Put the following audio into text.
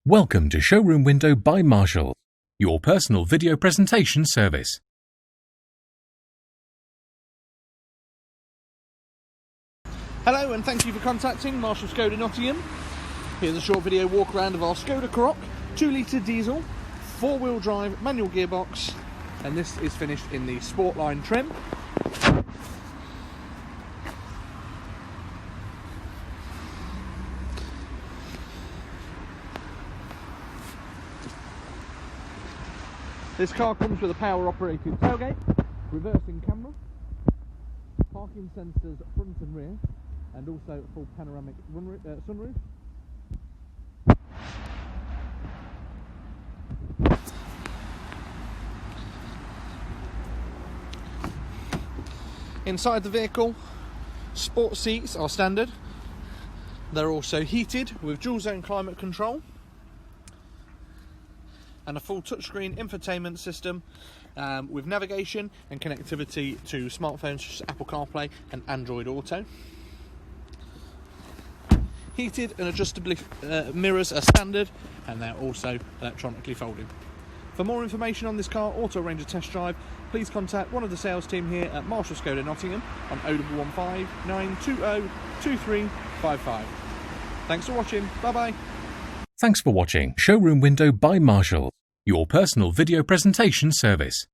Welcome to Showroom Window by Marshall, your personal video presentation service. Hello and thank you for contacting Marshall Skoda Nottingham. Here's a short video walk around of our Skoda Karoq 2-litre diesel, 4-wheel drive manual gearbox, and this is finished in the Sport Line trim. This car comes with a power operated tailgate, reversing camera, parking sensors front and rear, and also a full panoramic sunroof. Inside the vehicle, sport seats are standard. They're also heated with dual zone climate control and a full touchscreen infotainment system with navigation and connectivity to smartphones such as Apple CarPlay and Android Auto. Heated and adjustable mirrors are standard, and they're also electronically folding. For more information on this car or to arrange a test drive, please contact one of the sales team here at Marshall Skoda Nottingham on 0115 920 2355. Thanks for watching. Bye bye. Thanks for watching Showroom Window by Marshall, your personal video presentation service.